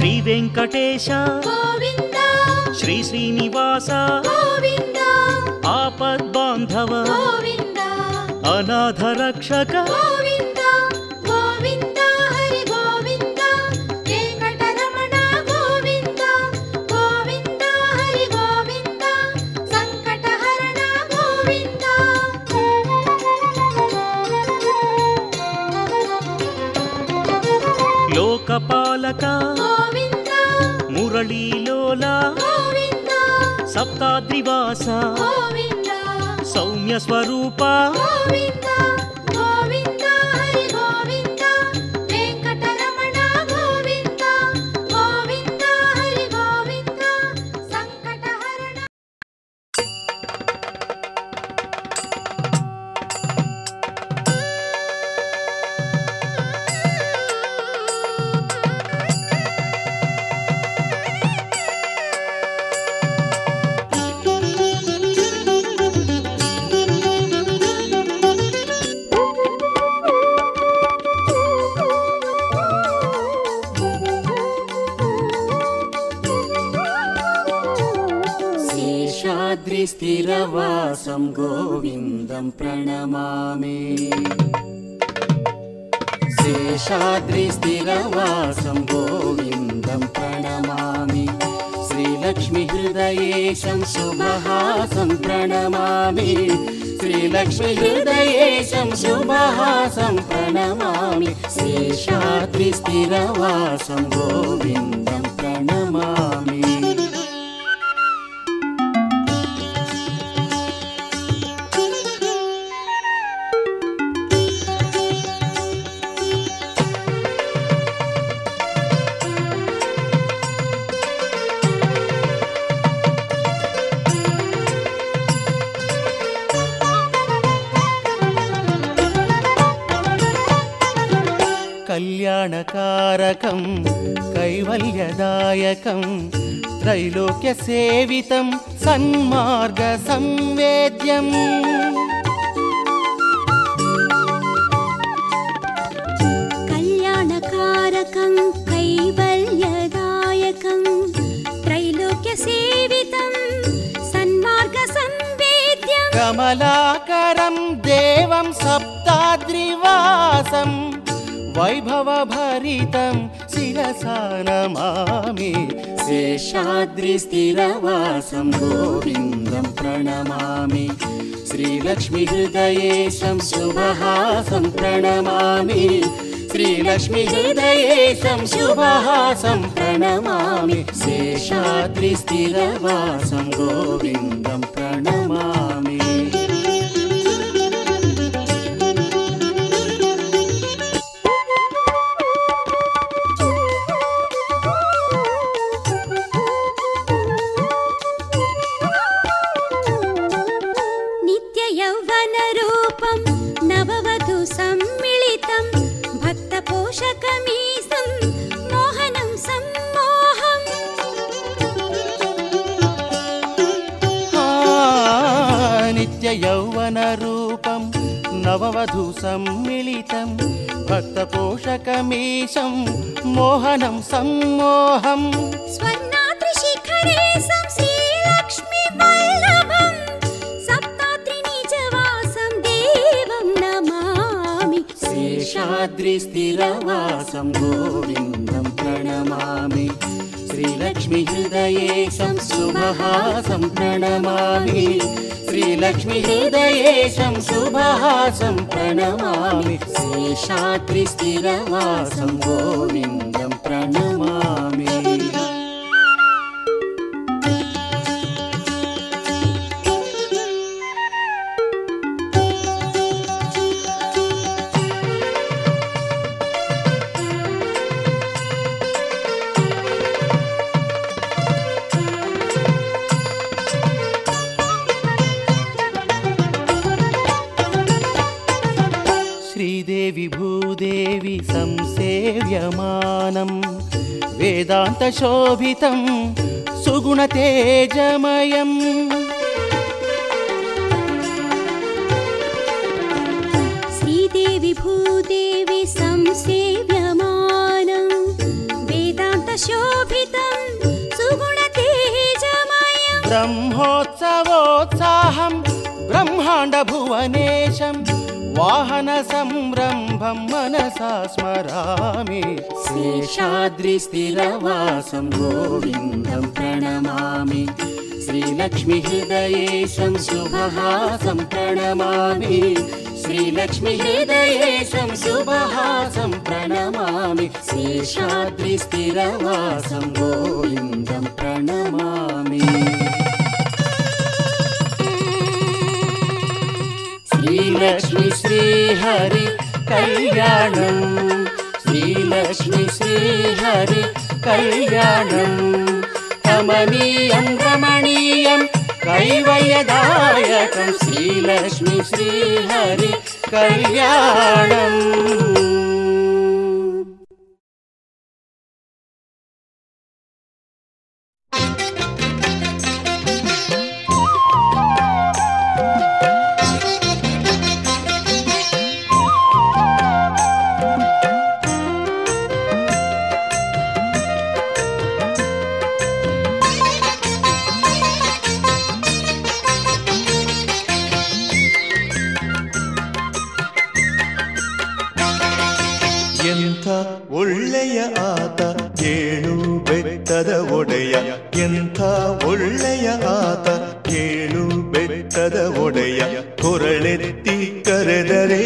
శ్రీ వెంకటేశ గోవింద శ్రీ శ్రీనివాస గోవింద ఆపద్బాంధవ గోవింద అనాథ రక్షక గోవింద గోవింద హరి గోవింద వెంకటరమణ గోవింద గోవింద హరి గోవింద సంకటహరణ గోవింద లోకపాలక గోవింద మురళీలోల గోవింద సప్తాద్రివాస గోవింద సౌమ్య స్వరూప గోవింద గోవింద హరి గోవింద వెంకటరమణ గోవింద గోవింద హరి గోవింద సంకటహరణ शेषाद्रिस्थिरवासं गोविन्दं प्रणमामि शेषाद्रिस्थिरवासं गोविन्दं प्रणमामि श्रीलक्ष्मीहृदयेशं शुभहासं प्रणमामि श्रीलक्ष्मीहृदयेशं शुभहासं प्रणमामि शेषाद्रिस्थिरवासं गोविन्दं प्रणमामि कल्याणकारकं कैवल्यदायकं त्रैलोक्यसेवितं सन्मार्गसंवेद्यम् कल्याणकारकं कैवल्यदायकं त्रैलोक्यसेवितं सन्मार्गसंवेद्यं कमलाकरं देवं सप्ताद्रिवासं वैभवभरितं शिरसा नमामि शेषाद्रिस्थिरवासं गोविन्दं प्रणमामि श्रीलक्ष्मीहृदयेशं शुभहासं प्रणमामि श्रीलक्ष्मीहृदयेशं शुभहासं प्रणमामि शेषाद्रिस्थिरवासं गोविन्दं प्रणमामि नित्ययौवनरूपं नववधू सम्मिलितं भक्तपोषकमीशं मोहनं सम्मोहम् नित्ययौवनरूपं नववधू सम्मिलितं भक्तपोषकमीशं मोहनं सम्मोहम् स्वर्णाद्रिशिखरे श्रीलक्ष्मीवल्लभं सप्ताद्रिनिजवासं देवं नमामि शेषाद्रिस्थिरवासं गोविन्दं प्रणमामि श्रीलक्ष्मीहृदयेशं शुभहासं प्रणमामि श्रीलक्ष्मीहृदयेशं शुभहासं प्रणमामि शेषाद्रिस्थिरवासं गोविन्दं प्रणमामि श्रीदेवी भूदेवी संसेव्यमानं वेदान्तशोभितं सुगुणतेजमयम् श्रीदेवी भूदेवी संसेव्यमानं वेदान्त सर्वशोभितं सुगुणतेजमयं ब्रह्मोत्सवोत्साहं ब्रह्माण्डभुवनेशं वाहनसंरम्भं मनसा स्मरामि शेषाद्रिस्थिरवासं गोविन्दं प्रणमामि श्रीलक्ष्मीहृदयेशं शुभहासं प्रणमामि श्रीलक्ष्मीहृदयेशं शुभहासं प्रणमामि शेषाद्रिस्थिरवासं गोविन्दं प्रणमामि श्रीलक्ष्मी श्रीहरि कल्याणं श्रीलक्ष्मी श्रीहरि कल्याणं कमनीयं रमणीयं कैवल्यदायकं श्रीलक्ष्मी श्रीहरि कल्याणम् ಎಂಥ ಒಳ್ಳೆಯ ಆತ ಏಳು ಬೆಟ್ಟದ ಒಡೆಯ ಎಂಥ ಒಳ್ಳೆಯ ಆತ ಏಳು ಬೆಟ್ಟದ ಒಡೆಯ ಕೊರಳೆತ್ತಿ ಕರೆದರೆ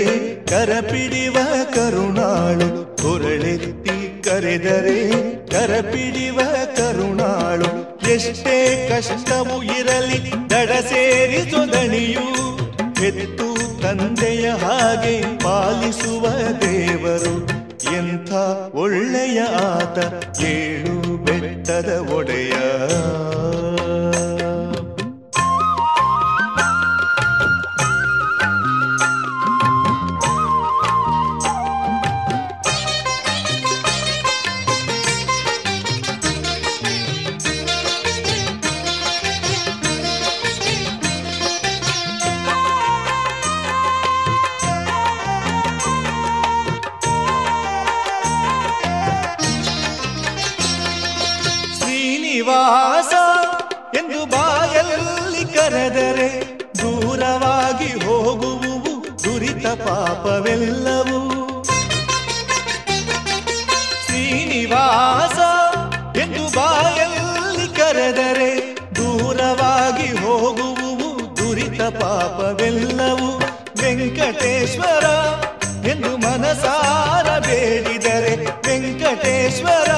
ಕರಪಿಡಿವ ಕರುಣಾಳು ಕೊರಳೆತ್ತಿ ಕರೆದರೆ ಕರಪಿಡಿವ ಕರುಣಾಳು ಎಷ್ಟೇ ಕಷ್ಟವೂ ಇರಲಿ ದಡ ಸೇರಿಸು ದಣಿಯು ಹೆತ್ತು ತಂದೆಯ ಹಾಗೆ ಪಾಲಿಸುವ ದೇವರು ಎಂಥ ಒಳ್ಳೆಯ ಆತ ಏಳು ಬೆಟ್ಟದ ಒಡೆಯ ಶ್ರೀನಿವಾಸ ಎಂದು ಬಾಯಲ್ಲಿ ಕರೆದರೆ ದೂರವಾಗಿ ಹೋಗುವು ದುರಿತ ಪಾಪವೆಲ್ಲವೂ ಶ್ರೀನಿವಾಸ ಎಂದು ಬಾಯಲ್ಲಿ ಕರೆದರೆ ದೂರವಾಗಿ ಹೋಗುವು ದುರಿತ ಪಾಪವೆಲ್ಲವೂ ವೆಂಕಟೇಶ್ವರ ಎಂದು ಮನಸಾರ ಬೇಡಿದರೆ ವೆಂಕಟೇಶ್ವರ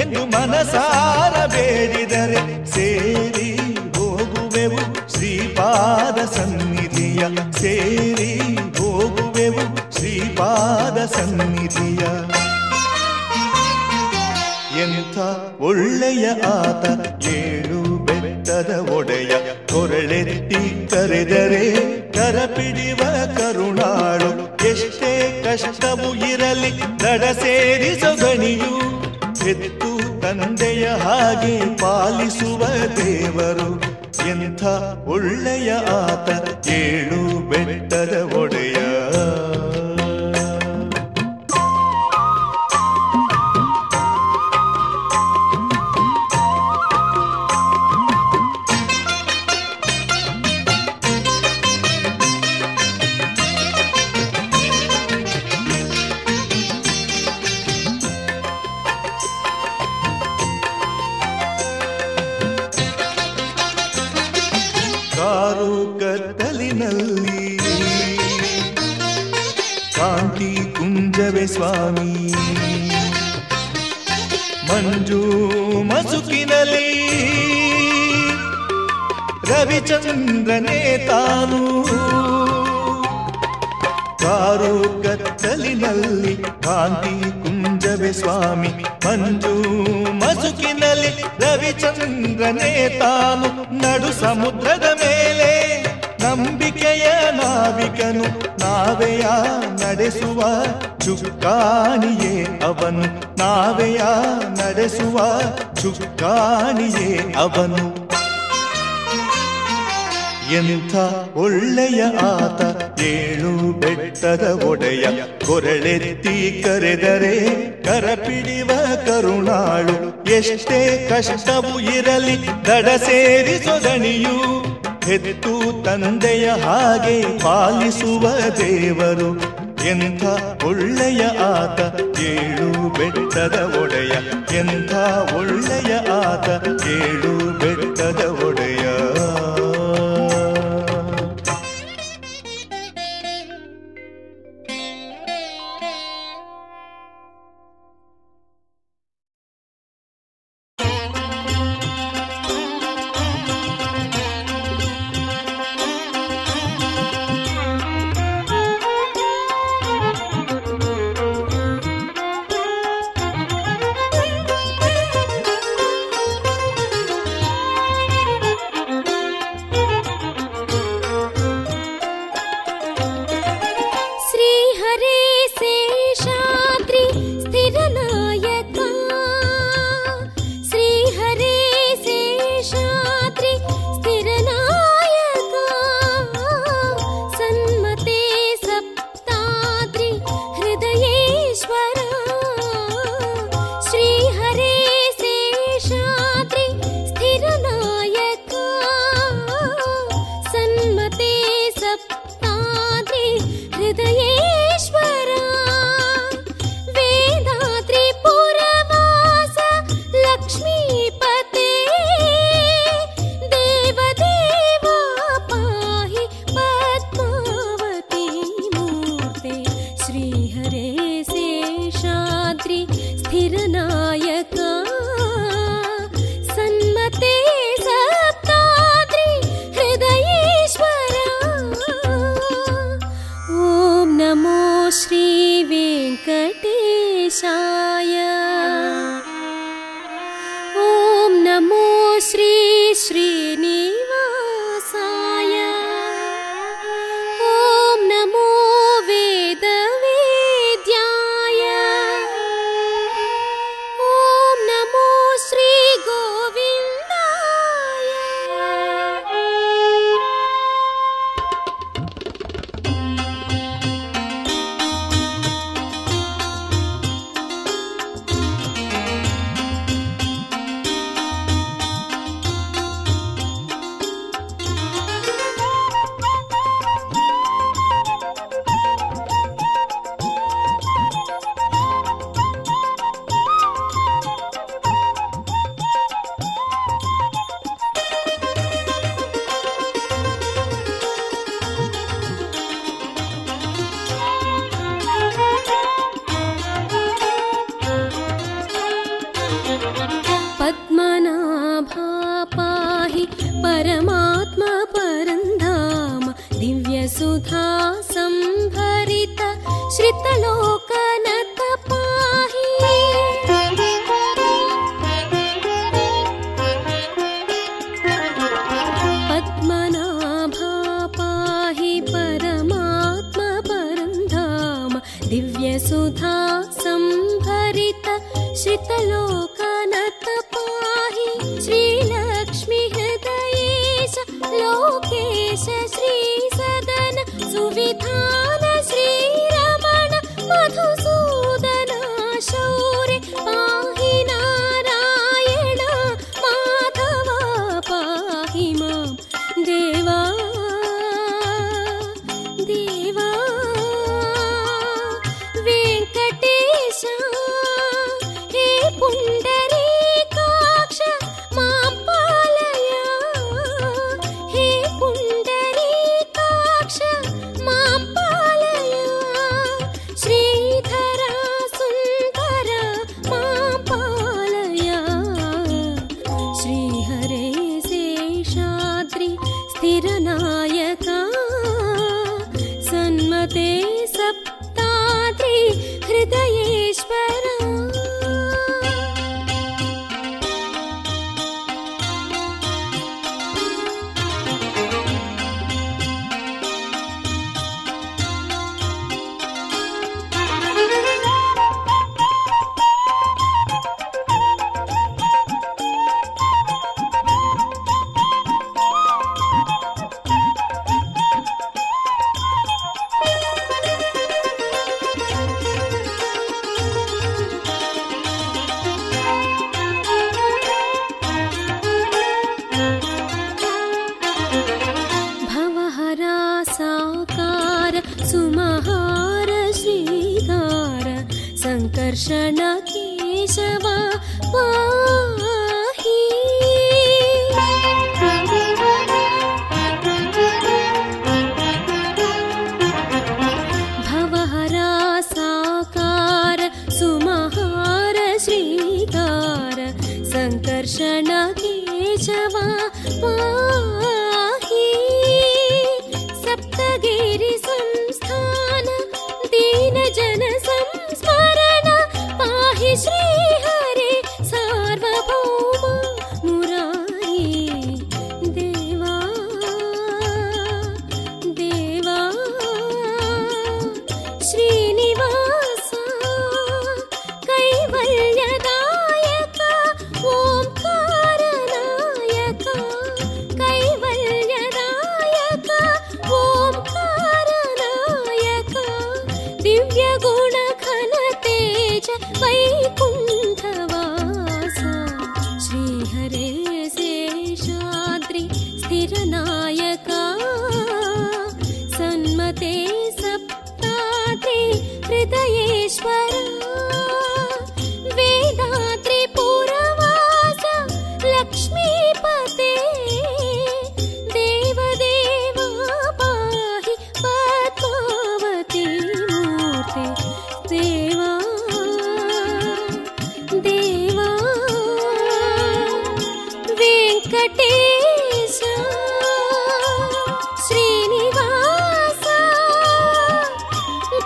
ಎಂದು ಮನಸಾರ ಬೇಡಿದರೆ ಸೇರಿ ಹೋಗುವೆವು ಶ್ರೀಪಾದ ಸನ್ನಿಧಿಯ ಸೇರಿ ಹೋಗುವೆವು ಶ್ರೀಪಾದ ಸನ್ನಿಧಿಯ ಎಂಥ ಒಳ್ಳೆಯ ಆತ ಏಳು ಬೆಟ್ಟದ ಒಡೆಯ ಕೊರಳೆತ್ತಿ ಕರೆದರೆ ಕರಪಿಡಿವ ಕರುಣಾಳು ಎಷ್ಟೇ ಕಷ್ಟವೂ ಇರಲಿ ದಡ ಸೇರಿಸು ಗಣಿಯು ಹೆತ್ತು ತಂದೆಯ ಹಾಗೆ ಪಾಲಿಸುವ ದೇವರು ಎಂಥ ಒಳ್ಳೆಯ ಆತ ಏಳು ಬೆಟ್ಟದ ಒಡೆಯ ಕಾರು ಕತ್ತಲಿನಲ್ಲಿ ಕಾಂತಿ ಕುಂಜವೇ ಸ್ವಾಮಿ ಮಂಜು ಮಸುಕಿನಲ್ಲಿ ರವಿಚಂದ್ರನೇ ತಾನು ಕಾರು ಕತ್ತಲಿನಲ್ಲಿ ಕಾಂತಿ ಕುಂಜವೇ ಸ್ವಾಮಿ ಮಂಜು ಮಸುಕಿನಲ್ಲಿ ರವಿಚಂದ್ರನೇ ತಾನು ನಡು ಸಮುದ್ರದ ಮೇಲೆ ನಂಬಿಕೆಯ ನಾವಿಕನು ನಾವೆಯ ನಡೆಸುವ ಚುಕ್ಕಾಣಿಯೇ ಅವನು ನಾವೆಯ ನಡೆಸುವ ಚುಕ್ಕಾಣಿಯೇ ಅವನು ಎಂಥ ಒಳ್ಳೆಯ ಆತ ಏಳು ಬೆಟ್ಟದ ಒಡೆಯ ಕೊರಳೆತ್ತಿ ಕರೆದರೆ ಕರಪಿಡಿವ ಕರುಣಾಳು. ಎಷ್ಟೇ ಕಷ್ಟವು ಇರಲಿ ದಡ ಸೇರಿಸೊದಣಿಯು, ಹೆತ್ತು ತಂದೆಯ ಹಾಗೆ ಪಾಲಿಸುವ ದೇವರು. ಎಂಥ ಒಳ್ಳೆಯ ಆತ ಏಳು ಬೆಟ್ಟದ ಒಡೆಯ, ಎಂಥ ಒಳ್ಳೆಯ ಆತ ಏಳು ಬೆಟ್ಟದ ಒಡೆಯ. लोकेश श्री सदन सुविधान श्री रमण मधु ಸಂಕರ್ಷಣ ಕೇಶವ ಪಾಹಿ ಸಪ್ತಗಿರಿ ಸಂಸ್ಥಾನ ದೀನ ಜನ ಸಂಸ್ಮರಣ ಪಾಹಿ ಶ್ರೀ ಹರಿ ಸಾರ್ವಭೌಮ ಮುರಾರಿ ದೇವಾ ದೇವಾ ಶ್ರೀನಿವಾಸ ಕೈವಲ್ಯದಾಯಕ ಓಂಕಾರನಾಯಕ ಕೈವಲ್ಯದಾಯಕ ಓಂಕಾರನಾಯಕ ದಿವ್ಯ ಗುಣ ಘನ ತೇಜ ವೈಕುಂಠವಾಸ ಶ್ರೀಹರೇ ಶೇಷಾದ್ರಿ ಸ್ಥಿರನಾಯಕ ಸನ್ಮತೆ ಸಪ್ತಾದ್ರಿ ಹೃದಯೇಶ್ವರ ವೇದಾದ್ರಿ ಪುರವಾಸ ಲಕ್ಷ್ಮೀಪತೆ ದೇವದೇವ ಪಾಹಿ ಪದ್ಮಾವತಿ ಮೂರ್ತಿ ದೇವಾ ದೇವಾ ವೆಂಕಟೇಶ ಶ್ರೀನಿವಾಸ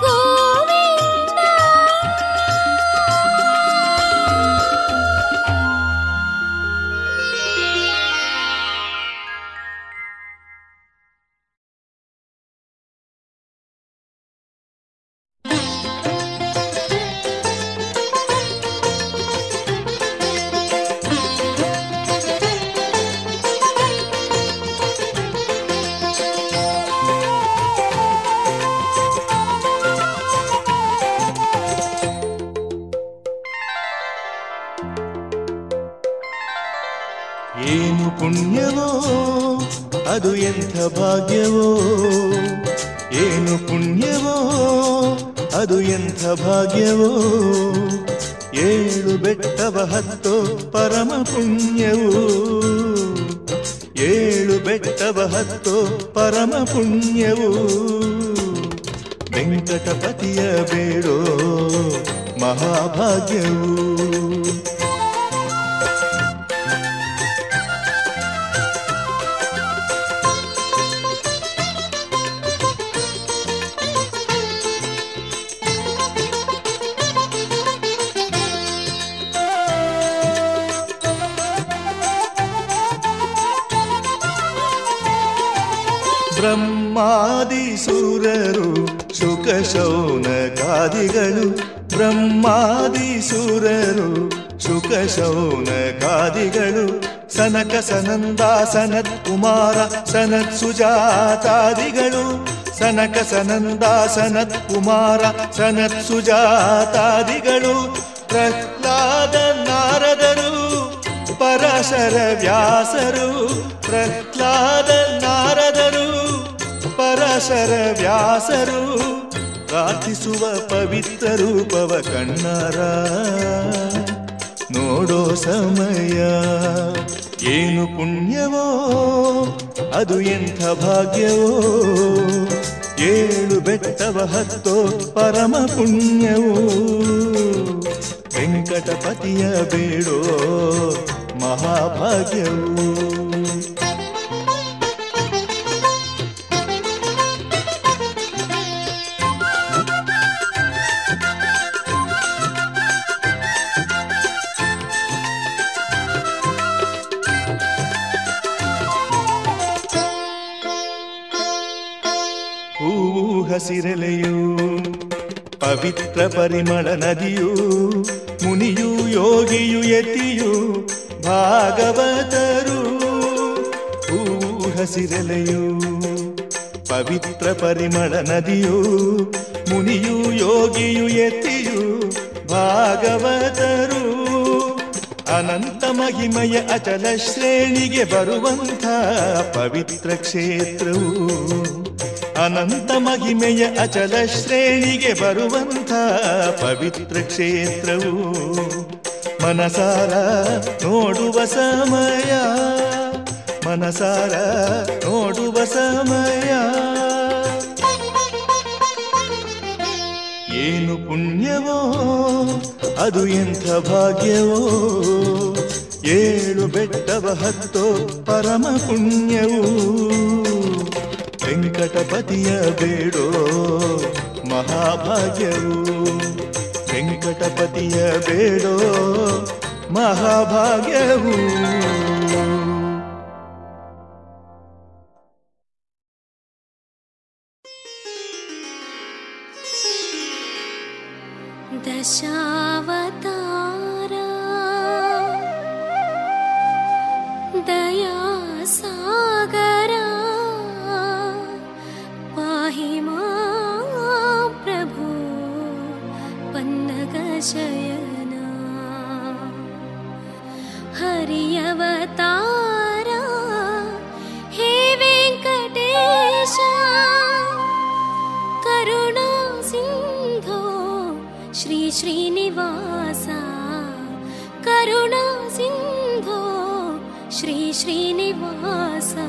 ಗೋವಿಂದ. ಏನು ಪುಣ್ಯವೋ ಅದು ಎಂಥ ಭಾಗ್ಯವೋ, ಏನು ಪುಣ್ಯವೋ ಅದು ಎಂಥ ಭಾಗ್ಯವೋ, ಏಳು ಬೆಟ್ಟವ ಹತ್ತೋ ಪರಮ ಪುಣ್ಯವು, ಏಳು ಬೆಟ್ಟವ ಹತ್ತೋ ಪರಮ ಪುಣ್ಯವು, ವೆಂಕಟಪತಿಯ ಬೇಡೋ ಮಹಾಭಾಗ್ಯವು. ಬ್ರಹ್ಮಾದಿ ಸೂರರು ಶುಕ ಶೌನಕಾದಿಗಳು, ಬ್ರಹ್ಮಾದಿ ಸೂರರು ಶುಕ ಶೌನಕಾದಿಗಳು, ಸನಕ ಸನಂದಾಸನತ್ ಕುಮಾರ ಸನತ್ ಸುಜಾತಾದಿಗಳು, ಸನಕ ಸನಂದಾಸನತ್ ಕುಮಾರ ಸನತ್ ಸುಜಾತಾದಿಗಳು, ಪ್ರಹ್ಲಾದ ನಾರದರು ಪರಾಶರ ವ್ಯಾಸರು, ಪ್ರಹ್ಲಾದ ನಾರದರು ಪರಾಶರ ವ್ಯಾಸರು, ಪ್ರಾರ್ಥಿಸುವ ಪವಿತ್ರ ರೂಪವ ಕಣ್ಣಾರ ನೋಡೋ ಸಮಯ. ಏನು ಪುಣ್ಯವೋ ಅದು ಎಂಥ ಭಾಗ್ಯವೋ, ಏಳು ಬೆಟ್ಟವ ಹತ್ತೋ ಪರಮ ಪುಣ್ಯವು, ವೆಂಕಟಪತಿಯ ಬೇಡೋ ಮಹಾಭಾಗ್ಯವು. ಹೂವು ಹಸಿರೆಲೆಯು ಪವಿತ್ರ ಪರಿಮಳ ನದಿಯು, ಮುನಿಯು ಯೋಗಿಯು ಯತಿಯು ಭಾಗವತರು, ಹೂವು ಹಸಿರೆಲೆಯು ಪವಿತ್ರ ಪರಿಮಳ ನದಿಯು, ಮುನಿಯು ಯೋಗಿಯು ಯತಿಯು ಭಾಗವತರು, ಅನಂತ ಮಹಿಮಯ ಅಚಲ ಶ್ರೇಣಿಗೆ ಬರುವಂಥ ಪವಿತ್ರ ಕ್ಷೇತ್ರವು, ಅನಂತ ಮಹಿಮೆಯ ಅಚಲ ಶ್ರೇಣಿಗೆ ಬರುವಂಥ ಪವಿತ್ರ ಕ್ಷೇತ್ರವು, ಮನಸಾರ ನೋಡುವ ಸಮಯ, ಮನಸಾರ ನೋಡುವ ಸಮಯ. ಏನು ಪುಣ್ಯವೋ ಅದು ಎಂಥ ಭಾಗ್ಯವೋ, ಏಳು ಬೆಟ್ಟವ ಹತ್ತೋ ಪರಮ ಪುಣ್ಯವು ವೆಂಕಟಪತಿಯ ಬೇಡೋ ಮಹಾಭಾಗ್ಯವು ವೆಂಕಟಪತಿಯ ಬೇಡೋ ಮಹಾಭಾಗ್ಯವು दशावतारा दया सागरा पाहि मां प्रभो पन्नगशयना हरि अवतारा हे वेंकटेशा करुणा सिंधो श्री श्रीनिवासा करुणा सिंधो श्री श्रीनिवासा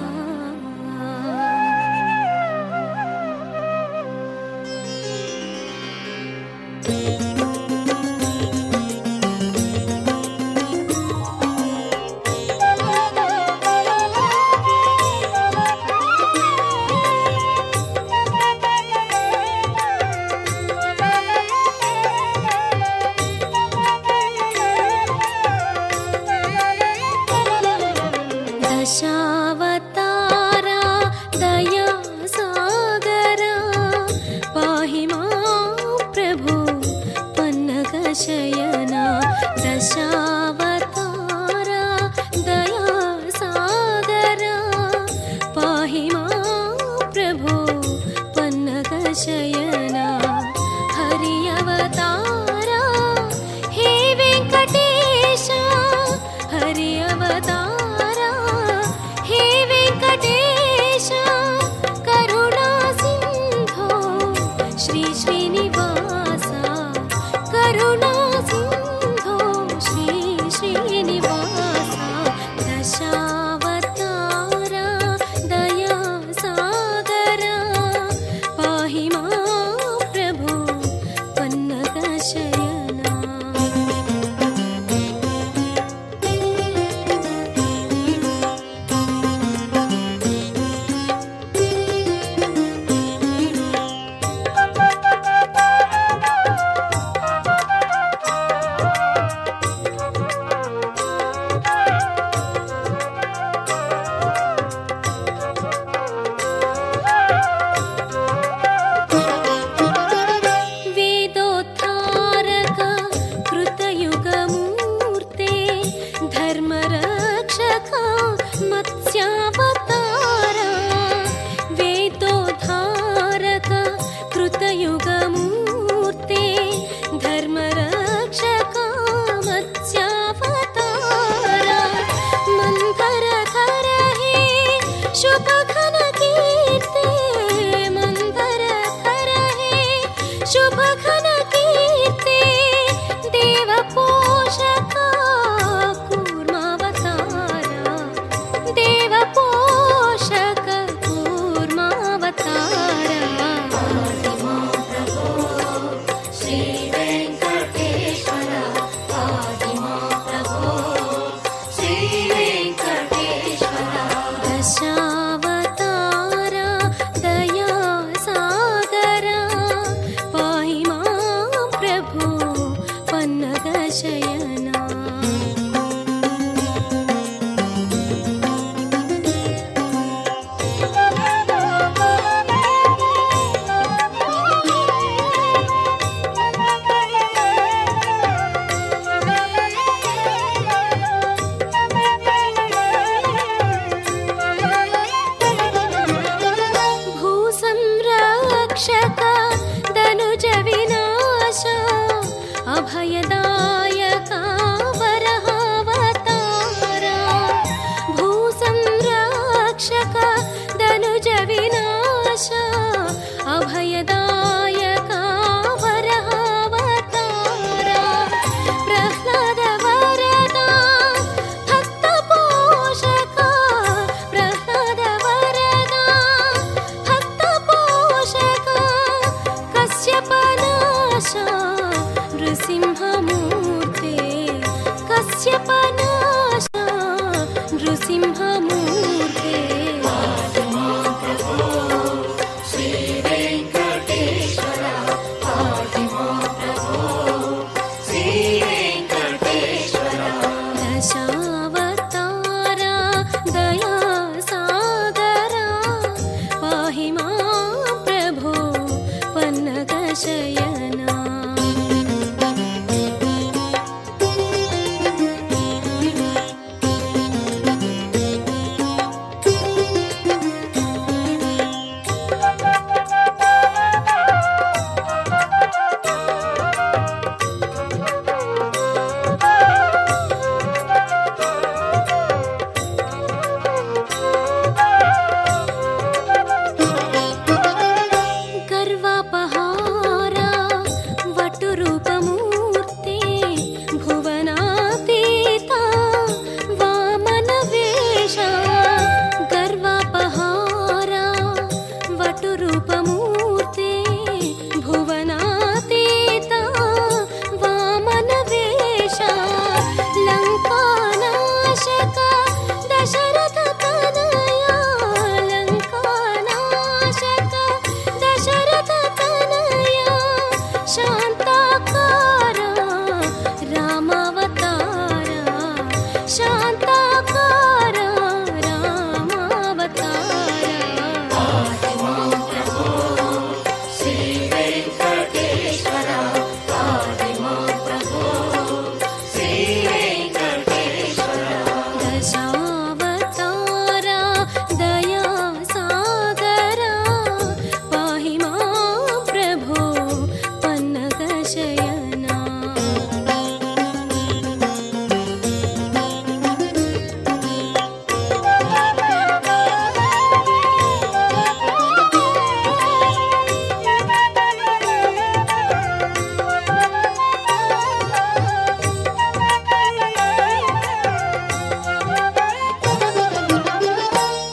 दशावतारा दया सागरा पाहि मां प्रभो पन्नगशयना दशावतारा दया सागरा पाहि मां प्रभो पन्नगशयना हरि अवतारा हे वेंकटेशा हरि अवतारा हे वेंकटेशा करुणा सिंधो श्री श्रीनिवासा करुणा सिंधो श्री श्रीनिवासा दशावतारा दया सागरा पाहि मां प्रभो पन्नगशयना वेदोद्धारक कृतयुगमूर्ते धर्मरक्षक मत्स्यावतारा वेदोद्धारक कृतयुगमूर्ते धर्मरक्षक मत्स्यावतारा मन्थरधर हे शुभघन कीर्ते मन्थरधर हे शुभघन कीर्ते देवपोषका कूर्मावतारा देवपोषका ನರಸಿಂಹಮೂರ್ತಿ ಶ್ರೀ ವೆಂಕಟೇಶ್ವರ ಶ್ರೀ ವೆಂಕಟೇಶ್ವರ ದಶಾವತಾರ ದಯಾ ಸಾಗರ ಪಾಹಿ ಮಾಂ ಪ್ರಭೋ ಪನ್ನಗ ಶಯನ ಗರ್ವಾಪಹಾರ ವಟುರೂಪಮೂರ್ತಿ ಭುವನಾತೀತ ವಾಮನ ವೇಷ ಗರ್ವಾಪಹಾರ ವಟುರೂಪಮೂರ್ತಿ ಭುವನಾತೀತ ವಾಮನ ವೇಷ ಲಂಕಾನಾಶಕ ದಶರಥ ತನಯ ಲಂಕಾನಾಶಕ ದಶರಥ ತನಯ ಶಾಂತಾಕಾರ ರಾಮಾವತಾರ ಶಾಂತಾಕಾರ ರಾಮಾವತಾರ ಶ್ರೀ ವೆಂಕಟೇಶ್ವರ ಶ್ರೀ ವೆಂಕಟೇಶ್ವರ ದಶಾವತಾರ ದಯಾ ಸಾಗರ ಪಾಹಿ ಮಾಂ ಪ್ರಭೋ ಪನ್ನಗ ಶಯನ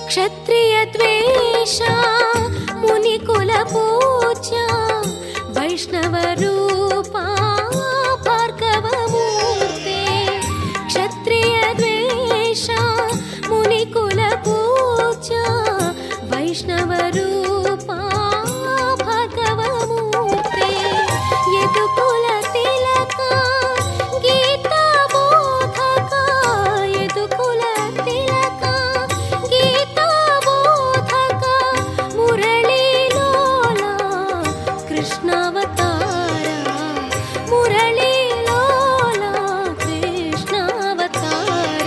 ಕ್ಷತ್ರಿಯ ದ್ವೇಷ ಮುನಿಕುಲ ಪೂಜ್ಯ ವೈಷ್ಣವ ರೂಪ ಭಾರ್ಗವ ಮೂರ್ತಿ ಕ್ಷತ್ರಿಯ ದ್ವೇಷ ಮುನಿಕುಲ ಪೂಜ್ಯ ವೈಷ್ಣವ ರೂಪ ಭಾರ್ಗವ ಮೂರ್ತಿ ಯದುಕುಲ ತಿಲಕ ಗೀತಾ ಬೋಧಕ ಯದುಕುಲ ತಿಲಕ ಗೀತಾ ಬೋಧಕ ಮುರಳಿ ಲೋಲ ಕೃಷ್ಣಾವತಾರ ಮುರಳಿ ಲೋಲ ಕೃಷ್ಣಾವತಾರ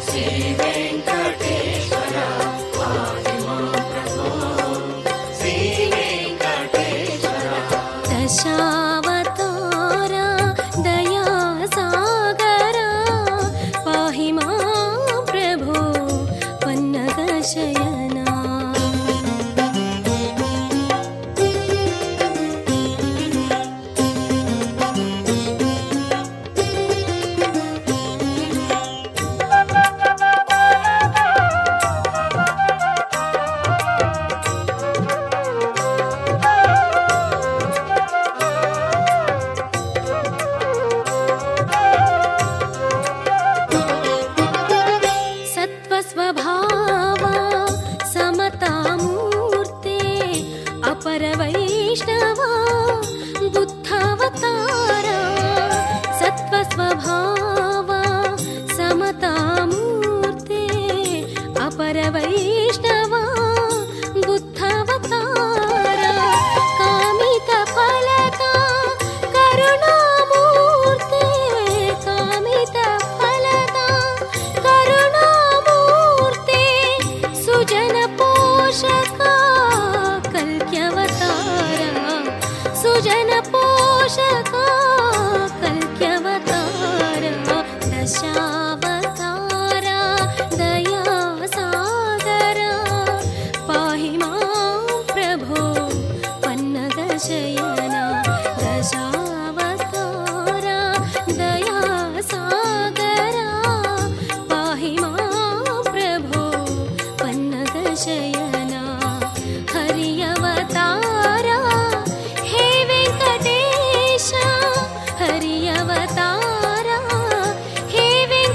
ಶ್ರೀ ವೆಂಕಟೇಶ್ವರ ಶ್ರೀ ವೆಂಕಟೇಶ್ವರ ದಶಾವತಾರ ದಯಾ ಸಾಗರ ಪಾಹಿ ಮಾಂ ಪ್ರಭೋ ಪನ್ನಗ ಶಯನ ಸತ್ವಸ್ವಭಾವ ಸಮತಾಮೂರ್ತಿ ಅಪರ ವೈಷ್ಣವ ಬುದ್ಧಾವತಾರ ಸತ್ವಸ್ವಭಾವ ಸಮತಾಮೂರ್ತಿ ಅಪರ ವೈಷ್ಣವ ಬುದ್ಧಾವತಾರ ಕಾಮಿತ ಫಲಕ ಕರುಣಾಮೂರ್ತಿ ಕಾಮಿತ ಫಲಕ ಕರುಣಾಮೂರ್ತಿ ಸುಜನ ಪೋಷಕ ಕಲ್ಕ್ಯವತಾರ ಸುಜನ ಪೋಷಕ ಕಲ್ಕ್ಯವತಾರ ದಶಾವತಾರ ದಯಾ ಸಾಗರ ಪಾಹಿ ಮಾಂ ಪ್ರಭೋ ಪನ್ನಗ ಶಯನ ದಶಾವತಾರ ದಯಾ ಸಾಗರ ಪಾಹಿ ಮಾಂ ಪ್ರಭೋ ಪನ್ನಗ ಶಯನ ಹರಿಯವತಾರ ಹೇ ವೆಂಕಟೇಶ ಹರಿಯವತಾರ ಹೇ ವೆಂಕಟೇಶ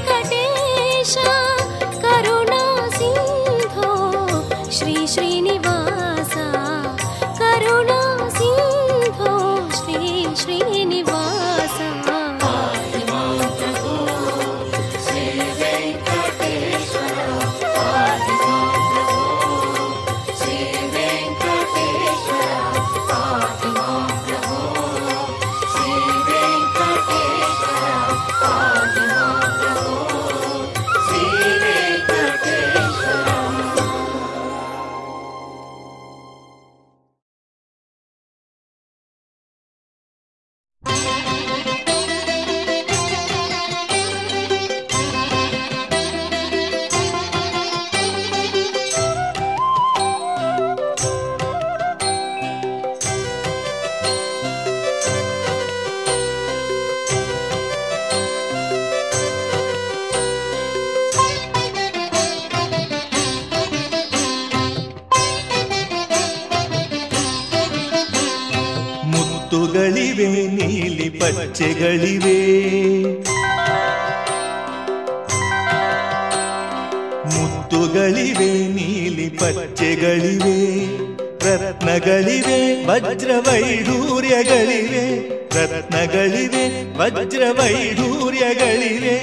ಮುತ್ತುಗಳಿವೆ ನೀಲಿ ಪಚ್ಚೆಗಳಿವೆ, ಮುತ್ತುಗಳಿವೆ ನೀಲಿ ಪಚ್ಚೆಗಳಿವೆ, ರತ್ನಗಳಿವೆ ವಜ್ರವೈಢೂರ್ಯಗಳಿವೆ, ರತ್ನಗಳಿವೆ ವಜ್ರವೈಢೂರ್ಯಗಳಿವೆ.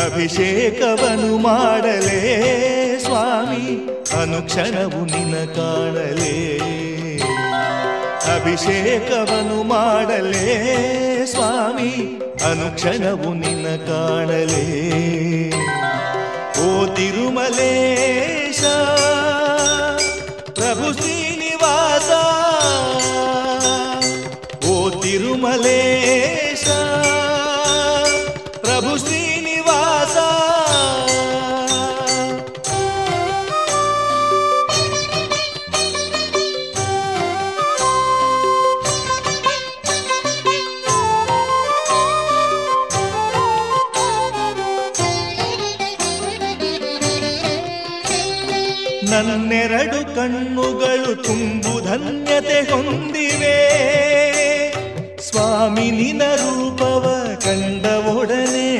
ಅಭಿಷೇಕವನ್ನು ಮಾಡಲೇ ಸ್ವಾಮಿ ಅನುಕ್ಷಣವು ನಿನ ಕಾಣಲೇ, ಅಭಿಷೇಕವನ್ನು ಮಾಡಲೇ ಸ್ವಾಮಿ ಅನುಕ್ಷಣವು ನಿನ ಕಾಣಲೇ. ಓ ತಿರುಮಲೇಶ ಪ್ರಭು ಶ್ರೀನಿವಾಸ, ಓ ತಿರುಮಲೇಶ ಪ್ರಭು ಶ್ರೀನಿವಾಸ. ನನ್ನೆರಡು ಕಣ್ಣುಗಳು ತುಂಬು ಧನ್ಯತೆ ಹೊಂದಿವೆ, ಸ್ವಾಮಿ ನಿನ ರೂಪವ ಕಂಡ ಒಡನೆ.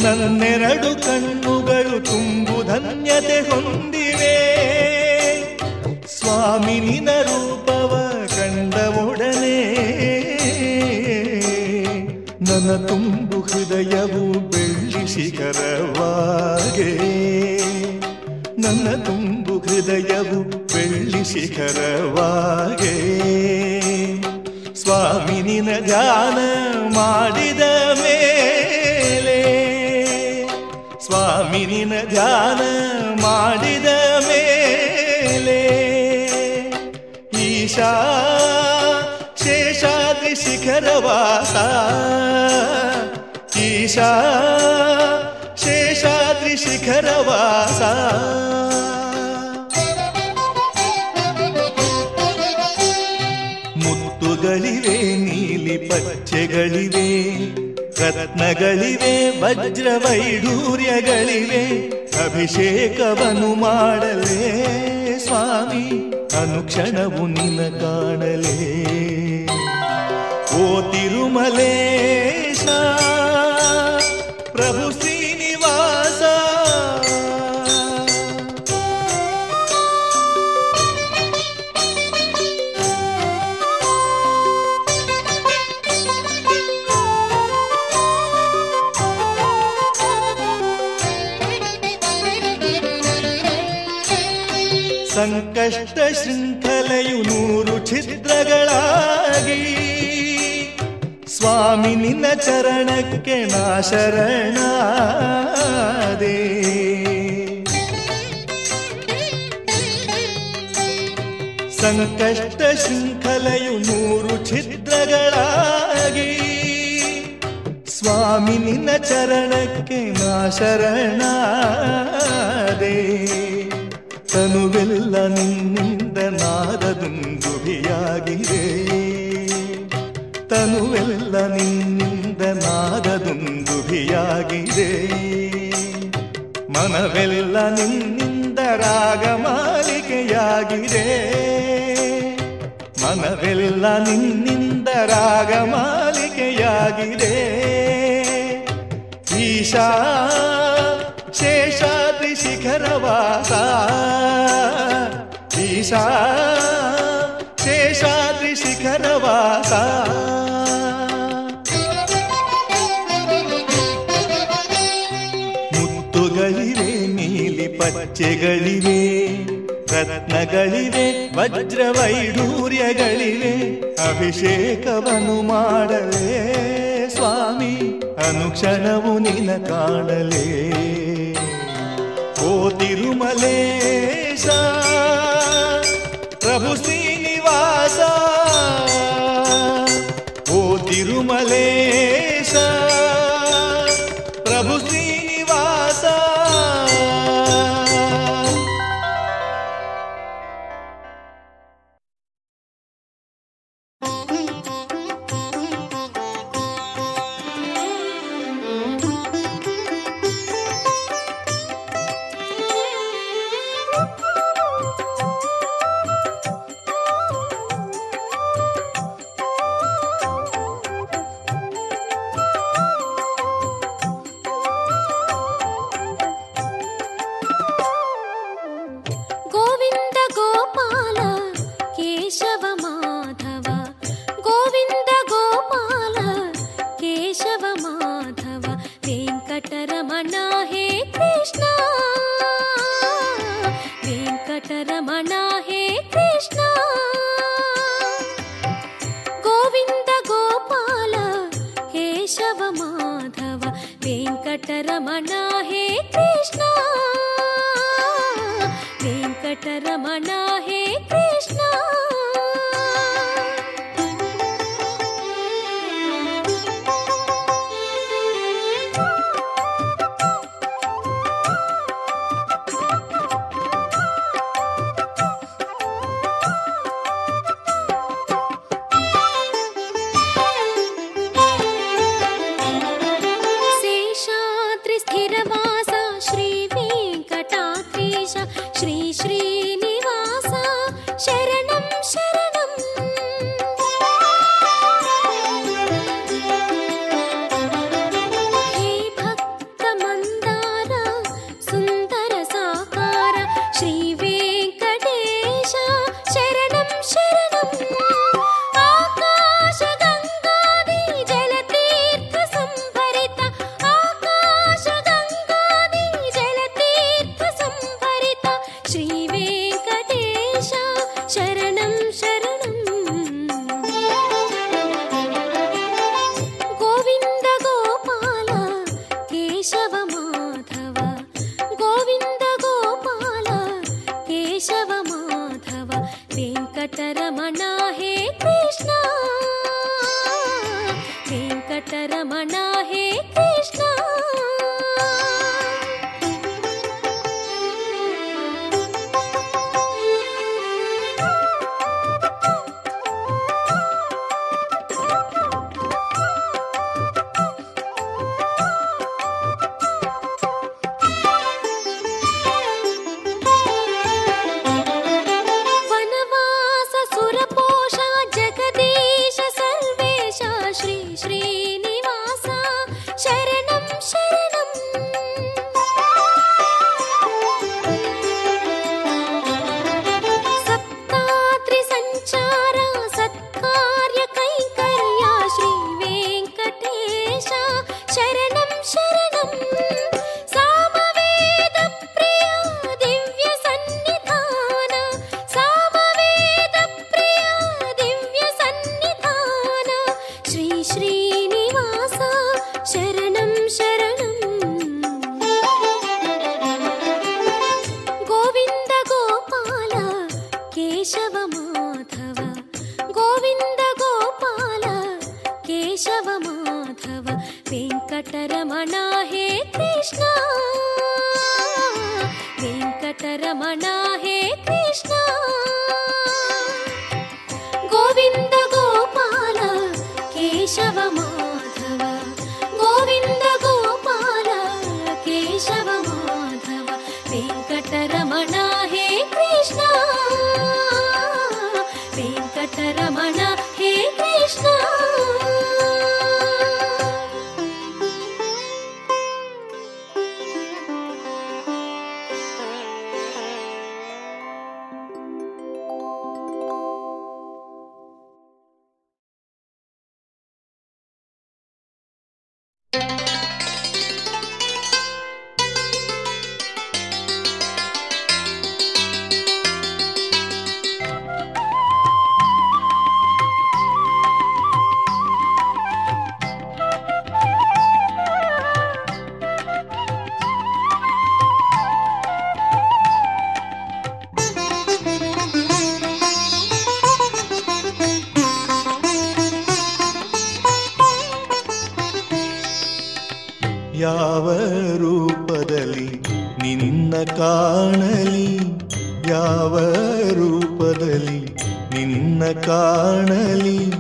ನನ್ನೆರಡು ಕಣ್ಣುಗಳು ತುಂಬು ಧನ್ಯತೆ ಹೊಂದಿವೆ, ಸ್ವಾಮಿ ನಿನ ರೂಪವ ಕಂಡ ಒಡನೆ. ನನ್ನ ತುಂಬು ಹೃದಯವು ಬೆಳ್ಳಿ ಶಿಖರವಾಗೆ, ನನ್ನ ತುಂಬು ಹೃದಯವು ಬೆಳ್ಳಿ ಶಿಖರವಾಗೆ. ಸ್ವಾಮಿ ನಿನ ಧ್ಯಾನ ಮಾಡಿದ ಮೇಲೆ, ಸ್ವಾಮಿ ನಿನ ಧ್ಯಾನ ಮಾಡಿದ ಮೇಲೆ, ಈಶಾ ಶೇಷಾದ್ರಿ ಶಿಖರವಾಸ, ಈಶಾ ಶೇಷಾದ್ರಿ ಶಿಖರವಾಸ. ಮುತ್ತುಗಳಿವೆ ನೀಲಿ ಪಚ್ಚೆಗಳಿವೆ, ರತ್ನಗಳಿವೆ ವಜ್ರವೈಢೂರ್ಯಗಳಿವೆ. ಅಭಿಷೇಕವನ್ನು ಮಾಡಲೇ ಸ್ವಾಮಿ ಅನುಕ್ಷಣವು ನಿನ ಕಾಣಲೇ. ಓ ತಿರುಮಲೇಶ ಪ್ರಭು ಶ್ರೀನಿವಾಸ. ಸಂಕಷ್ಟ ಶೃಂಖಲೆಯು 100 ಛಿದ್ರಗಳಾಗಿ, ಸ್ವಾಮಿ ನಿನ್ನ ಚರಣಕ್ಕೆ ನಾ ಶರಣಾದೆ. ಸಂಕಷ್ಟ ಶೃಂಖಲೆಯು 100 ಛಿದ್ರಗಳಾಗಿ, ಸ್ವಾಮಿ ನಿನ್ನ ಚರಣಕ್ಕೆ ನಾ ಶರಣಾದೆ. ತನುವೆಲ್ಲ ನಿನ್ನಿಂದ ನಾದದುಂದುಭಿಯಾಗಿದೆ, ತನುವೆಲ್ಲ ನಿನ್ನಿಂದ ನಾದದುಂದುಭಿಯಾಗಿದೆ. ಮನವೆಲ್ಲ ನಿನ್ನಿಂದ ರಾಗಮಾಲಿಕೆಯಾಗಿದೆ, ಮನವೆಲ್ಲ ನಿನ್ನಿಂದ ರಾಗಮಾಲಿಕೆಯಾಗಿದೆ. ಈಶಾ ಶೇಷಾದ್ರಿ ಶಿಖರವಾಸ, ಈಶಾ ಶೇಷಾದ್ರಿ ಶಿಖರವಾಸ. ಮುತ್ತುಗಳಿವೆ ನೀಲಿ ಪಚ್ಚೆಗಳಿವೆ, ರತ್ನಗಳಿವೆ ವಜ್ರವೈಢೂರ್ಯಗಳಿವೆ. ಅಭಿಷೇಕವನ್ನು ಮಾಡಲೇ ಸ್ವಾಮಿ ಅನುಕ್ಷಣವು ನಿನ ಕಾಣಲೇ. ಓ ತಿರುಮಲೇಶ ಪ್ರಭು ಶ್ರೀನಿವಾಸ, ಓ ತಿರುಮಲೇಶ ಪ್ರಭು ಶ್ರೀನಿವಾಸ. ವೆಂಕಟರಮಣ ಹೇ ಕೃಷ್ಣ ವೆಂಕಟರಮಣ ಹೇ ಕೃಷ್ಣ ಯಾವ ರೂಪದಲ್ಲಿ ನಿನ್ನ ಕಾಣಲಿ, ಯಾವ ರೂಪದಲ್ಲಿ ನಿನ್ನ ಕಾಣಲಿ,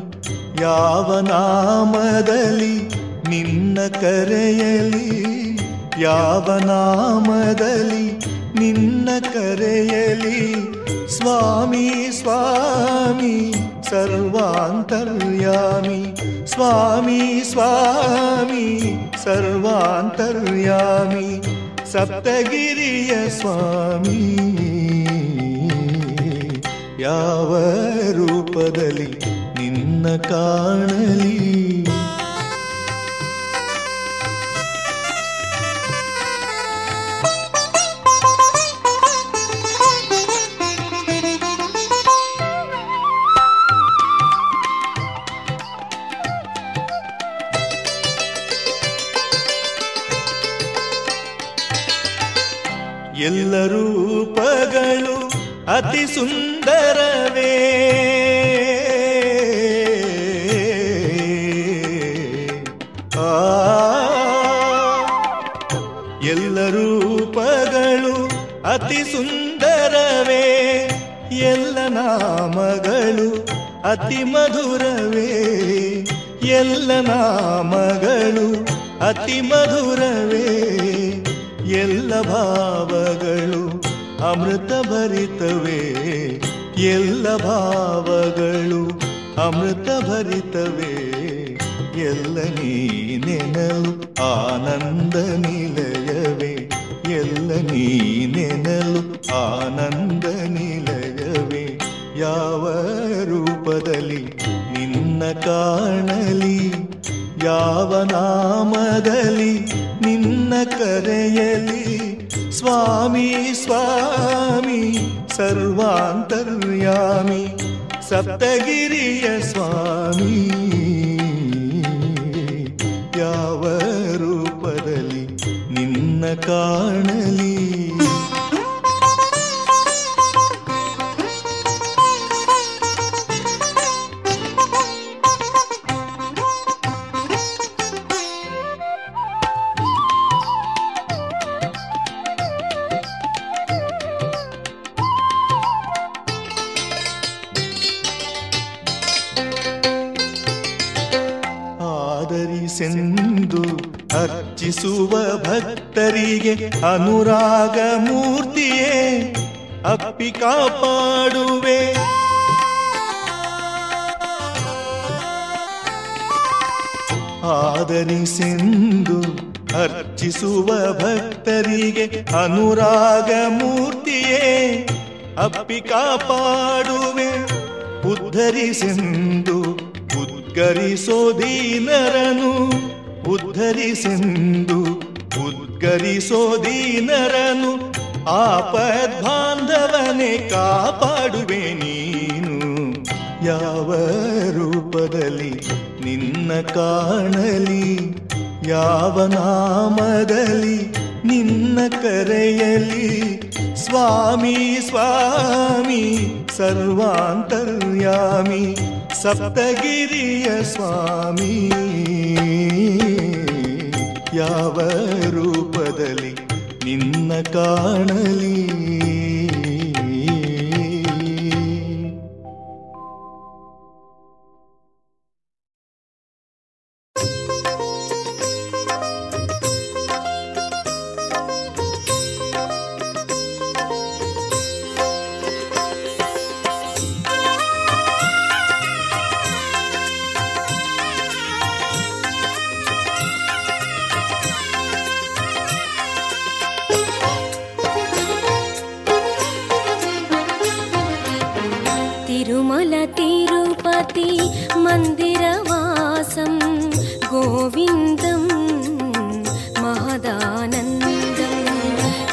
ಯಾವ ನಾಮದಲ್ಲಿ ನಿನ್ನ ಕರೆಯಲಿ, ಯಾವ ನಾಮದಲ್ಲಿ ನಿನ್ನ ಕರೆಯಲಿ. ಸ್ವಾಮಿ ಸ್ವಾಮಿ ಸರ್ವಾಂತರ್ಯಾಮಿ, ಸ್ವಾಮಿ ಸ್ವಾಮಿ ಸರ್ವಾಂತರ್ಯಾಮಿ, ಸಪ್ತಗಿರಿಯ ಸ್ವಾಮಿ. ಯಾವ ರೂಪದಲ್ಲಿ ನಿನ್ನ ಕಾಣಲಿ, ಎಲ್ಲ ರೂಪಗಳು ಅತಿ ಸುಂದರವೇ. ಎಲ್ಲ ರೂಪಗಳು ಅತಿ ಸುಂದರವೇ, ಎಲ್ಲ ನಾಮಗಳು ಅತಿ ಮಧುರವೇ. ಎಲ್ಲ ನಾಮಗಳು ಅತಿ ಮಧುರವೇ, ಎಲ್ಲ ಭಾವಗಳು ಅಮೃತ ಭರಿತವೇ. ಎಲ್ಲ ಭಾವಗಳು ಅಮೃತ ಭರಿತವೇ, ಎಲ್ಲ ನೀನೆನಲು ಆನಂದ ನಿಲಯವೇ. ಎಲ್ಲ ನೀನೆನಲು ಆನಂದ ನಿಲಯವೇ. ಯಾವ ರೂಪದಲ್ಲಿ ನಿನ್ನ ಕಾಣಲಿ, ಯಾವ ನಾಮದಲ್ಲಿ ನಿನ್ನ ಕರೆಯಲಿ. ಸ್ವಾಮಿ ಸ್ವಾಮಿ ಸರ್ವಾಂತರ್ಯಾಮಿ ಸಪ್ತಗಿರಿಯ ಸ್ವಾಮಿ. ಯಾವ ರೂಪದಲ್ಲಿ ನಿನ್ನ ಕಾಣಲಿ. ಆದರಿಸೆಂದು ಅರ್ಚಿಸುವ ಭಕ್ತರಿಗೆ ಅನುರಾಗ ಮೂರ್ತಿಯೇ ಅಪ್ಪಿ ಕಾಪಾಡುವೆ. ಆದರಿಸೆಂದು ಅರ್ಚಿಸುವ ಭಕ್ತರಿಗೆ ಅನುರಾಗ ಮೂರ್ತಿಯೇ ಅಪ್ಪಿ ಕಾಪಾಡುವೆ. ಉದ್ಧರಿಸೆಂದು ಉದ್ಗರಿಸೋ ದೀನರನು, ಉದ್ಧರಿಸೆಂದು ಉದ್ಗರಿಸೋ ದೀನರನು. ಆಪದ್ಬಾಂಧವನೇ ಕಾಪಾಡುವೆ ನೀನು. ಯಾವ ರೂಪದಲ್ಲಿ ನಿನ್ನ ಕಾಣಲಿ, ಯಾವ ನಾಮದಲ್ಲಿ ನಿನ್ನ ಕರೆಯಲಿ. ಸ್ವಾಮಿ ಸ್ವಾಮಿ ಸರ್ವಾಂತರ್ಯಾಮಿ ಸಪ್ತಗಿರಿಯ ಸ್ವಾಮಿ. ಯಾವ ರೂಪದಲ್ಲಿ ನಿನ್ನ ಕಾಣಲಿ. తిరుమల తిరుపతి మందిరవాసం గోవిందం మహదానందం.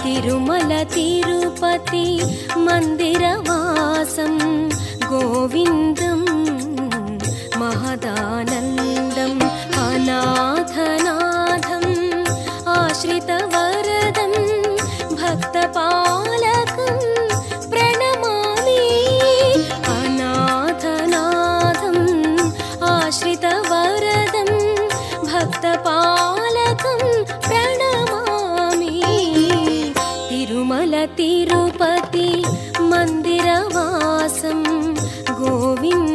తిరుమల తిరుపతి మందిరవాసం గోవిందం మహదానందం. అనాథనాథం ఆశ్రితవరదం భక్తపాలకం ప్రణమామి. అనాథనాథం ఆశ్రితవరదం భక్తపాలకం ప్రణమామి. తిరుమల తిరుపతి మందిరవాసం గోవింద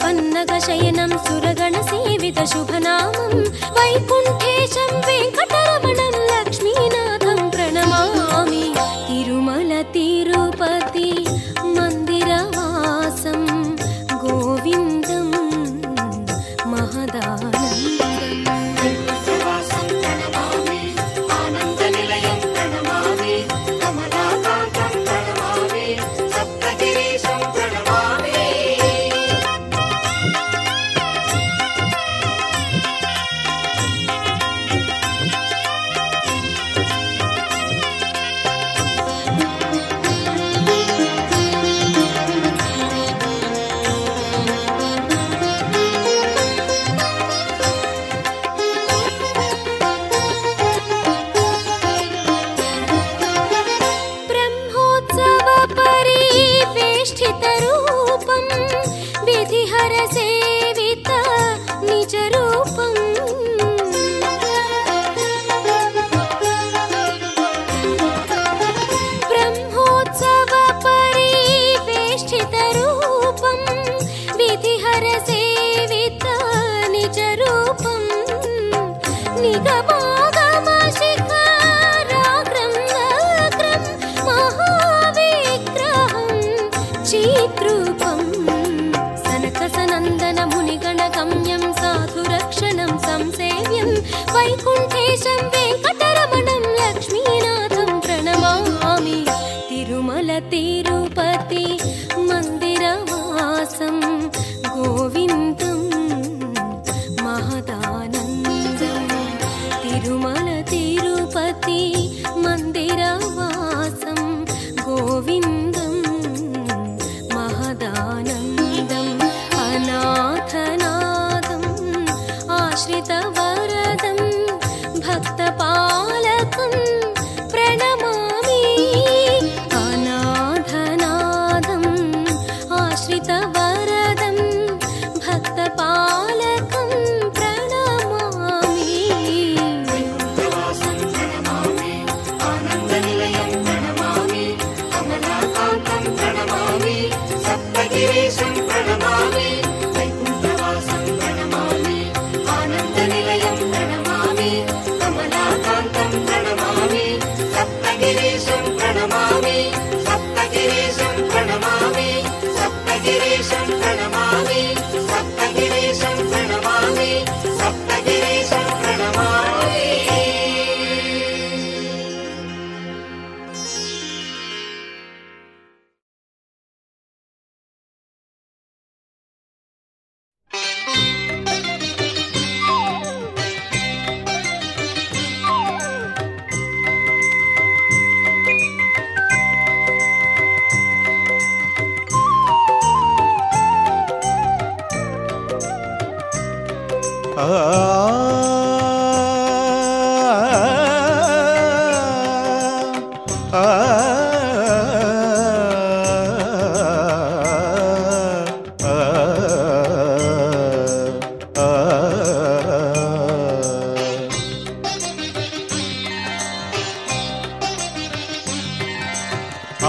पन्नगशयनं सुरगणसेवितशुभनामं वैकुण्ठेशं वेङ्कटरमणं लक्ष्मीनाथं प्रणमामि तिरुमल तिरुपति मन्दिरवासं गोविन्दं వైకుంఠవాసం ప్రణమామి ఆనందనిలయం ప్రణమామి కమలాకాంతం ప్రణమామి సప్తగిరీశం ప్రణమామి परिवेष्टितरूपं विधिहरसेवित निजरूपं ब्रह्मोत्सव परिवेष्टितरूपं विधिहरसेवित निजरूपं निगमागमशिखराग्रं अग्रं महाविग्रहं चिद्रूपं सनकसनन्दनमुनिगणगम्यं साधुरक्षणं संसेव्यं वैकुण्ठेशं वेङ्कटरमणं लक्ष्मीनाथं प्रणमामि तिरुमल तिरुपति मन्दिरवासं गोविन्दं महदानन्दं तिरुमल तिरुपति मन्दिरवासं गोविन्दं महदानन्दम् अनाथनादम् आश्रितवरदं भक्तपालकं प्रणमामि अनाथनादम् आश्रितवरदं भक्तपालकं प्रणमामि వైకుంఠవాసం ప్రణమామి ఆనందనిలయం ప్రణమామి కమలాకాంతం ప్రణమామి సప్తగిరీశం ప్రణమామి వైకుంఠవాసం ప్రణమామి ఆనందనిలయం ప్రణమామి కమలాకాంతం ప్రణమామి సప్తగిరీశం ప్రణమామి సప్తగిరీశం ప్రణమామి సప్తగిరీశం ప్రణమామి సప్తగిరీశం ప్రణమామి సప్తగిరీశం ప్రణమామి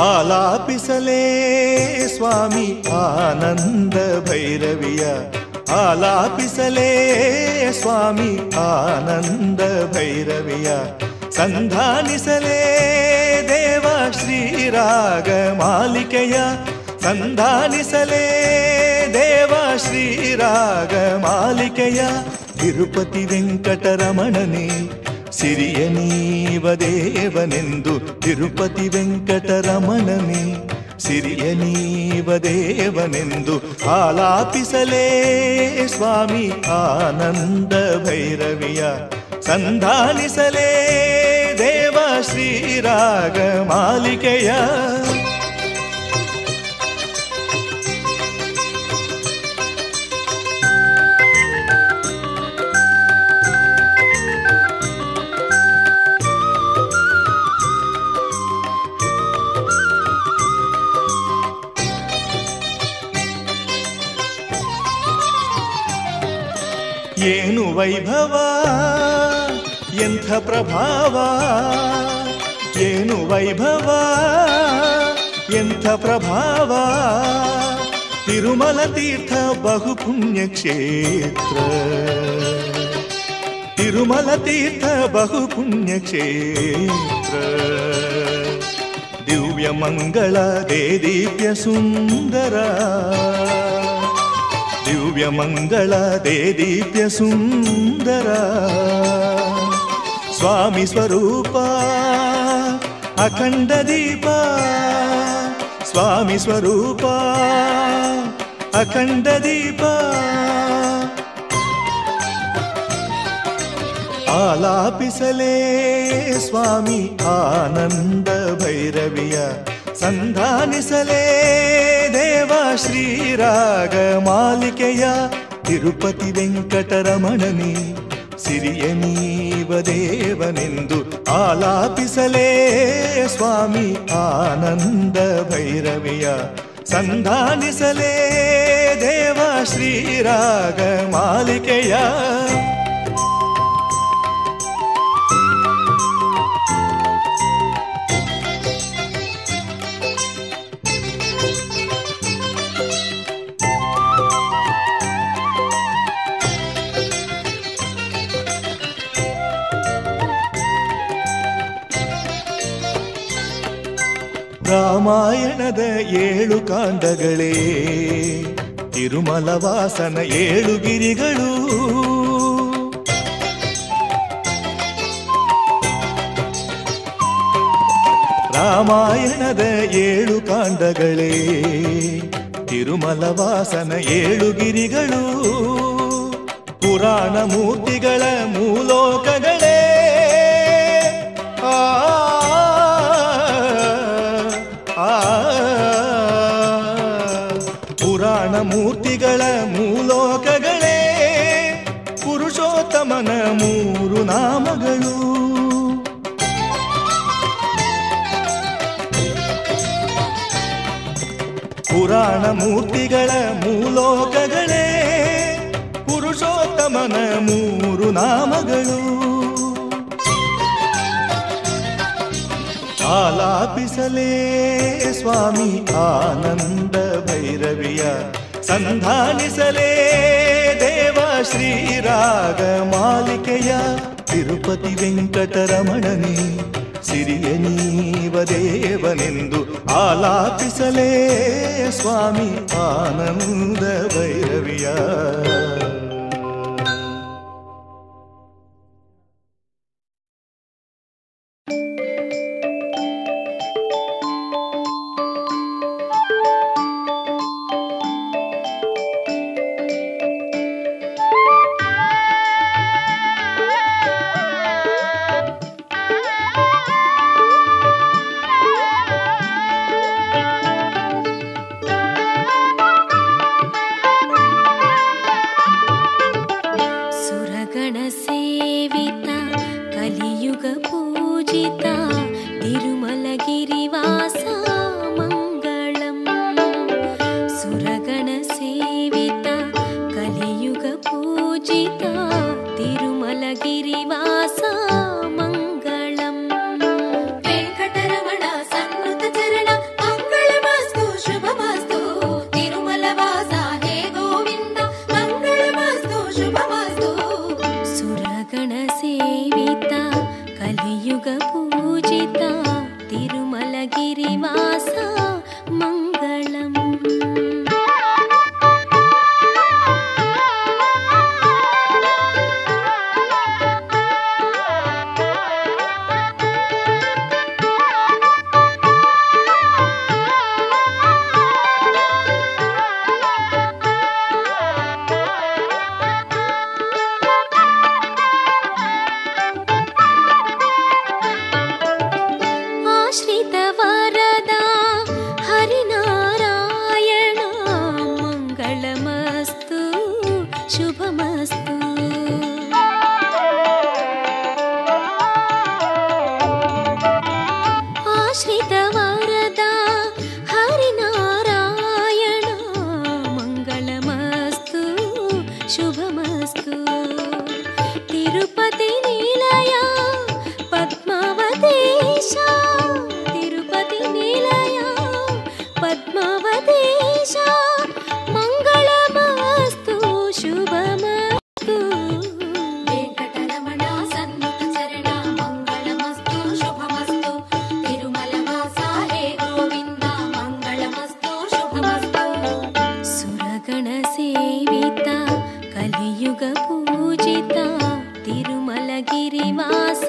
ಆಲಾಪಿಸಲೇ ಸ್ವಾಮಿ ಆನಂದ ಭೈರವಿಯ ಆಲಾಪಿಸಲೇ ಸ್ವಾಮಿ ಆನಂದ ಭೈರವಿಯ ಸಂಧಾನಿಸಲೇ ದೇವ ಶ್ರೀರಾಗ ಮಾಲಿಕೆಯ ಸಂಧಾನಿಸಲೇ ದೇವ ಶ್ರೀರಾಗ ಮಾಲಿಕೆಯ ತಿರುಪತಿ ವೆಂಕಟರಮಣನೇ ಸಿರಿಯ ನೀವ ದೇವನೆಂದು ತಿರುಪತಿ ವೆಂಕಟರಮಣನೇ ಸಿರಿಯ ನೀವ ದೇವನೆಂದು ಆಲಾಪಿಸಲೇ ಸ್ವಾಮಿ ಆನಂದ ಭೈರವಿಯ ಸಂಧಾನಿಸಲೇ ದೇವ ಶ್ರೀರಾಗ ಮಾಲಿಕೆಯ ಏನು ವೈಭವ ಎಂಥ ಪ್ರಭಾವ ಏನು ವೈಭವ ಎಂಥ ಪ್ರಭಾವ ತಿರುಮಲ ತೀರ್ಥ ಬಹು ಪುಣ್ಯಕ್ಷೇತ್ರ ತಿರುಮಲ ತೀರ್ಥ ಬಹು ಪುಣ್ಯಕ್ಷೇತ್ರ ದಿವ್ಯ ಮಂಗಳ ದೇದೀಪ್ಯ ಸುಂದರ ದಿವ್ಯ ಮಂಗಳ ದೇದೀಪ್ಯ ಸುಂದರ ಸ್ವಾಮಿ ಸ್ವರೂಪ ಅಖಂಡ ದೀಪ ಸ್ವಾಮಿ ಸ್ವರೂಪ ಅಖಂಡ ದೀಪ ಆಲಾಪಿಸಲೇ ಸ್ವಾಮಿ ಆನಂದ ಭೈರವಿಯ ಸಂಧಾನಿಸಲೇ ದೇವ ಶ್ರೀರಾಗ ಮಾಲಿಕೆಯ ತಿರುಪತಿ ವೆಂಕಟರಮಣನಿ ಸಿರಿಯ ನೀವ ದೇವನೆಂದು ಆಲಾಪಿಸಲೇ ಸ್ವಾಮಿ ಆನಂದ ಭೈರವಿಯ ಸಂಧಾನಿಸಲೇ ದೇವ ಶ್ರೀರಾಗ ಮಾಲಿಕೆಯ ರಾಮಾಯಣದ 7 ಕಾಂಡಗಳೇ ತಿರುಮಲ ವಾಸನ 7 ಗಿರಿಗಳು ರಾಮಾಯಣದ 7 ಕಾಂಡಗಳೇ ತಿರುಮಲ ವಾಸನ 7 ಗಿರಿಗಳು ಪುರಾಣ ಮೂರ್ತಿಗಳ ಮೂಲೋಕಗಳೇ ಪುರಾಣ ಮೂರ್ತಿಗಳ ಮೂಲೋಕಗಳೇ ಪುರುಷೋತ್ತಮನ 3 ನಾಮಗಳು ಪುರಾಣ ಮೂರ್ತಿಗಳ ಮೂಲೋಕಗಳೇ ಪುರುಷೋತ್ತಮನ 3 ನಾಮಗಳು ಆಲಾಪಿಸಲೇ ಸ್ವಾಮಿ ಆನಂದ ಭೈರವಿಯ ಸಂಧಾನಿಸಲೇ ದೇವ ಶ್ರೀರಾಗ ಮಾಲಿಕೆಯ ತಿರುಪತಿ ವೆಂಕಟರಮಣನಿ ಸಿರಿಯ ನೀವ ದೇವನೆಂದು ಆಲಾಪಿಸಲೇ ಸ್ವಾಮಿ ಆನಂದ ಭೈರವಿಯ కలియుగ పూజిత తిరుమలగిరివాస